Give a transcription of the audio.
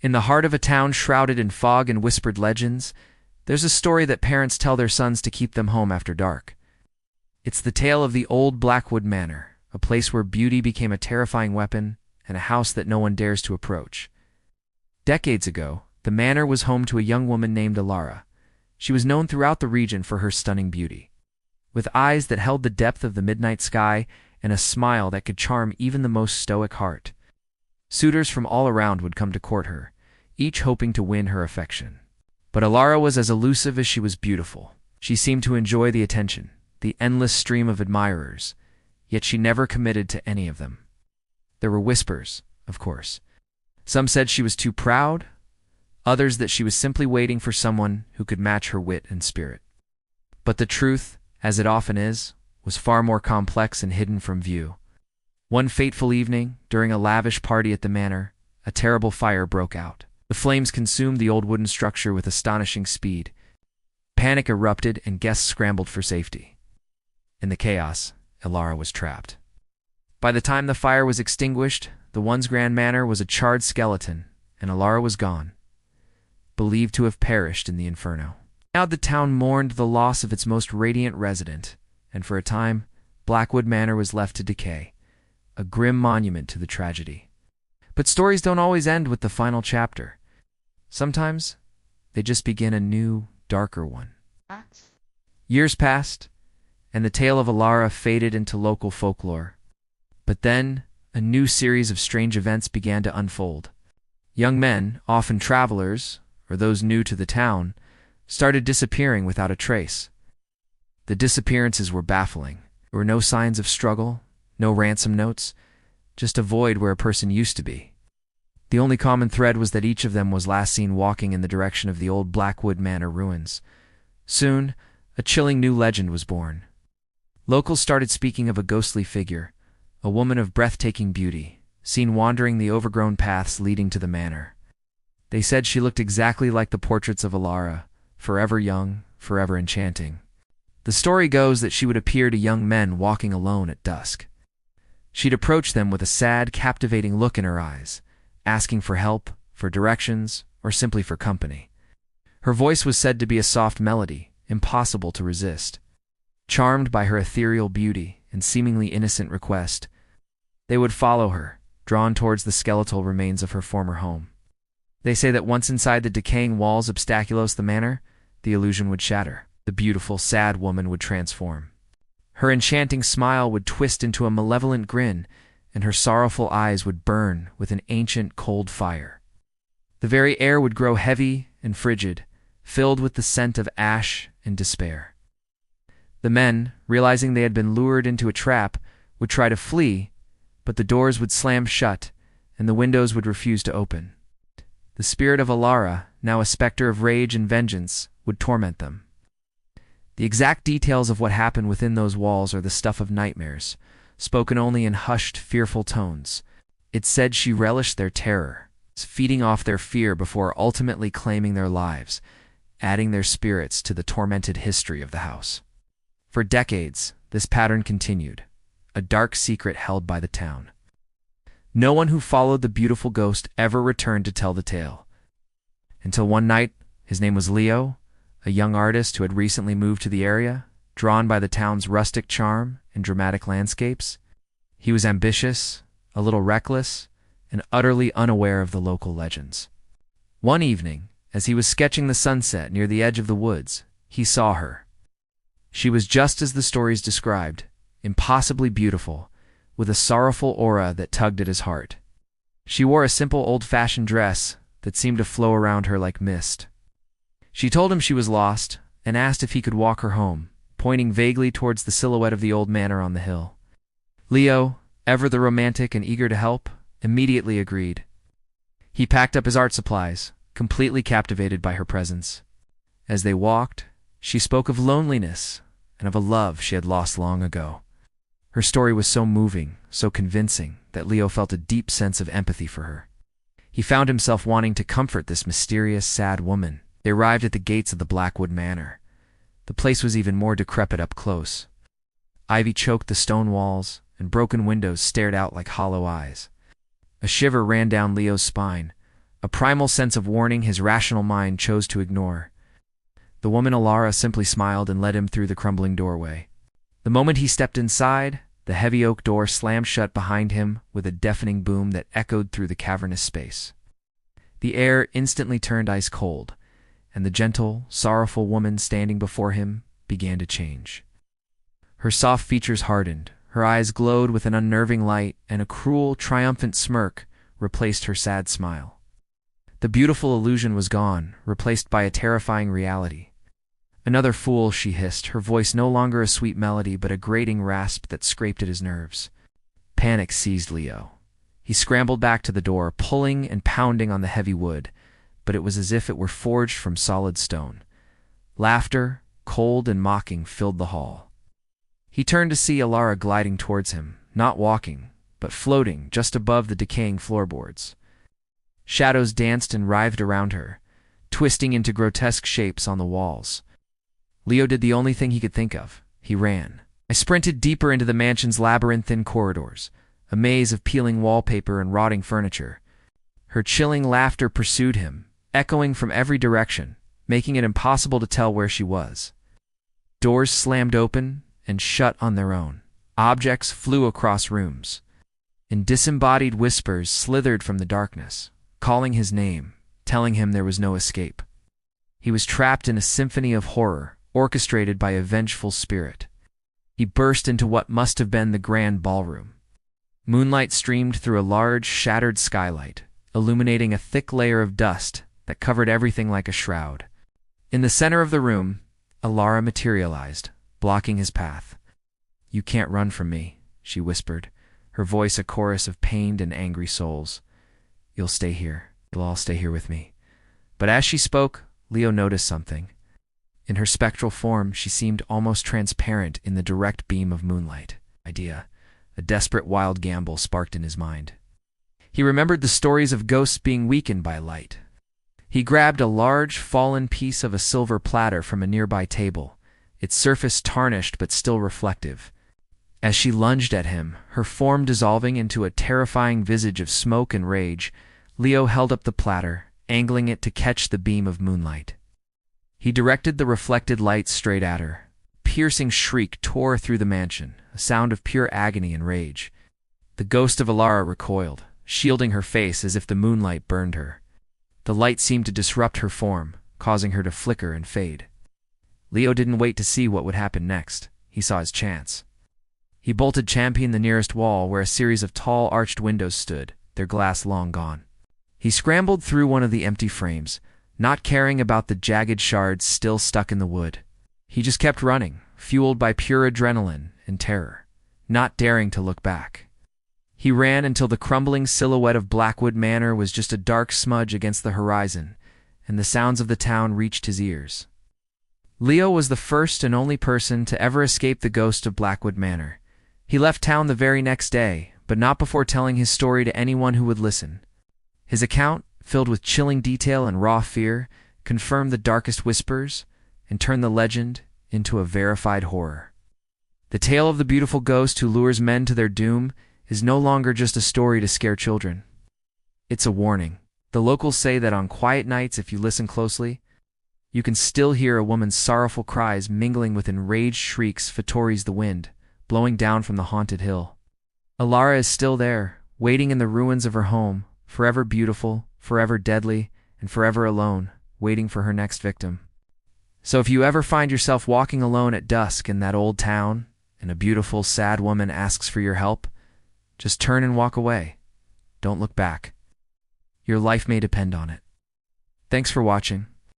In the heart of a town shrouded in fog and whispered legends, there's a story that parents tell their sons to keep them home after dark. It's the tale of the old Blackwood Manor, a place where beauty became a terrifying weapon and a house that no one dares to approach. Decades ago, the manor was home to a young woman named Elara. She was known throughout the region for her stunning beauty. With eyes that held the depth of the midnight sky and a smile that could charm even the most stoic heart, suitors from all around would come to court her, each hoping to win her affection. But Elara was as elusive as she was beautiful. She seemed to enjoy the attention, the endless stream of admirers, yet she never committed to any of them. There were whispers, of course. Some said she was too proud, others that she was simply waiting for someone who could match her wit and spirit. But the truth, as it often is, was far more complex and hidden from view. One fateful evening, during a lavish party at the manor, a terrible fire broke out. The flames consumed the old wooden structure with astonishing speed. Panic erupted and guests scrambled for safety. In the chaos, Elara was trapped. By the time the fire was extinguished, the once grand manor was a charred skeleton, and Elara was gone, believed to have perished in the inferno. Now the town mourned the loss of its most radiant resident, and for a time, Blackwood Manor was left to decay, a grim monument to the tragedy. But stories don't always end with the final chapter. Sometimes, they just begin a new, darker one. Years passed, and the tale of Elara faded into local folklore. But then, a new series of strange events began to unfold. Young men, often travelers, or those new to the town, started disappearing without a trace. The disappearances were baffling. There were no signs of struggle, no ransom notes, just a void where a person used to be. The only common thread was that each of them was last seen walking in the direction of the old Blackwood Manor ruins. Soon, a chilling new legend was born. Locals started speaking of a ghostly figure, a woman of breathtaking beauty, seen wandering the overgrown paths leading to the manor. They said she looked exactly like the portraits of Elara, forever young, forever enchanting. The story goes that she would appear to young men walking alone at dusk. She'd approach them with a sad, captivating look in her eyes, asking for help, for directions, or simply for company. Her voice was said to be a soft melody, impossible to resist. Charmed by her ethereal beauty and seemingly innocent request, they would follow her, drawn towards the skeletal remains of her former home. They say that once inside the decaying walls of the manor, the illusion would shatter. The beautiful, sad woman would transform. Her enchanting smile would twist into a malevolent grin, and her sorrowful eyes would burn with an ancient, cold fire. The very air would grow heavy and frigid, filled with the scent of ash and despair. The men, realizing they had been lured into a trap, would try to flee, but the doors would slam shut, and the windows would refuse to open. The spirit of Elara, now a specter of rage and vengeance, would torment them. The exact details of what happened within those walls are the stuff of nightmares, spoken only in hushed, fearful tones. It said she relished their terror, feeding off their fear before ultimately claiming their lives, adding their spirits to the tormented history of the house. For decades, this pattern continued, a dark secret held by the town. No one who followed the beautiful ghost ever returned to tell the tale. Until one night, his name was Leo, a young artist who had recently moved to the area, drawn by the town's rustic charm and dramatic landscapes. He was ambitious, a little reckless, and utterly unaware of the local legends. One evening, as he was sketching the sunset near the edge of the woods, he saw her. She was just as the stories described, impossibly beautiful, with a sorrowful aura that tugged at his heart. She wore a simple old-fashioned dress that seemed to flow around her like mist. She told him she was lost and asked if he could walk her home, pointing vaguely towards the silhouette of the old manor on the hill. Leo, ever the romantic and eager to help, immediately agreed. He packed up his art supplies, completely captivated by her presence. As they walked, she spoke of loneliness and of a love she had lost long ago. Her story was so moving, so convincing, that Leo felt a deep sense of empathy for her. He found himself wanting to comfort this mysterious, sad woman. They arrived at the gates of the Blackwood Manor. The place was even more decrepit up close. Ivy choked the stone walls, and broken windows stared out like hollow eyes. A shiver ran down Leo's spine, a primal sense of warning his rational mind chose to ignore. The woman Elara simply smiled and led him through the crumbling doorway. The moment he stepped inside, the heavy oak door slammed shut behind him with a deafening boom that echoed through the cavernous space. The air instantly turned ice cold, and the gentle, sorrowful woman standing before him began to change. Her soft features hardened, her eyes glowed with an unnerving light, and a cruel, triumphant smirk replaced her sad smile. The beautiful illusion was gone, replaced by a terrifying reality. "Another fool," she hissed, her voice no longer a sweet melody but a grating rasp that scraped at his nerves. Panic seized Leo. He scrambled back to the door, pulling and pounding on the heavy wood, but it was as if it were forged from solid stone. Laughter, cold and mocking, filled the hall. He turned to see Elara gliding towards him, not walking, but floating just above the decaying floorboards. Shadows danced and writhed around her, twisting into grotesque shapes on the walls. Leo did the only thing he could think of. He ran. I sprinted deeper into the mansion's labyrinthine corridors, a maze of peeling wallpaper and rotting furniture. Her chilling laughter pursued him, echoing from every direction, making it impossible to tell where she was. Doors slammed open and shut on their own. Objects flew across rooms, and disembodied whispers slithered from the darkness, calling his name, telling him there was no escape. He was trapped in a symphony of horror, orchestrated by a vengeful spirit. He burst into what must have been the grand ballroom. Moonlight streamed through a large, shattered skylight, illuminating a thick layer of dust that covered everything like a shroud. In the center of the room, Elara materialized, blocking his path. "You can't run from me," she whispered, her voice a chorus of pained and angry souls. "You'll stay here. You'll all stay here with me." But as she spoke, Leo noticed something. In her spectral form, she seemed almost transparent in the direct beam of moonlight. A desperate wild gamble sparked in his mind. He remembered the stories of ghosts being weakened by light. He grabbed a large, fallen piece of a silver platter from a nearby table, its surface tarnished but still reflective. As she lunged at him, her form dissolving into a terrifying visage of smoke and rage, Leo held up the platter, angling it to catch the beam of moonlight. He directed the reflected light straight at her. A piercing shriek tore through the mansion, a sound of pure agony and rage. The ghost of Elara recoiled, shielding her face as if the moonlight burned her. The light seemed to disrupt her form, causing her to flicker and fade. Leo didn't wait to see what would happen next. He saw his chance. He bolted champion the nearest wall where a series of tall arched windows stood, their glass long gone. He scrambled through one of the empty frames, not caring about the jagged shards still stuck in the wood. He just kept running, fueled by pure adrenaline and terror, not daring to look back. He ran until the crumbling silhouette of Blackwood Manor was just a dark smudge against the horizon, and the sounds of the town reached his ears. Leo was the first and only person to ever escape the ghost of Blackwood Manor. He left town the very next day, but not before telling his story to anyone who would listen. His account, filled with chilling detail and raw fear, confirmed the darkest whispers and turned the legend into a verified horror. The tale of the beautiful ghost who lures men to their doom is no longer just a story to scare children. It's a warning. The locals say that on quiet nights, if you listen closely, you can still hear a woman's sorrowful cries mingling with enraged shrieks Fattori's the wind, blowing down from the haunted hill. Elara is still there, waiting in the ruins of her home, forever beautiful, forever deadly, and forever alone, waiting for her next victim. So if you ever find yourself walking alone at dusk in that old town, and a beautiful, sad woman asks for your help, just turn and walk away. Don't look back. Your life may depend on it. Thanks for watching.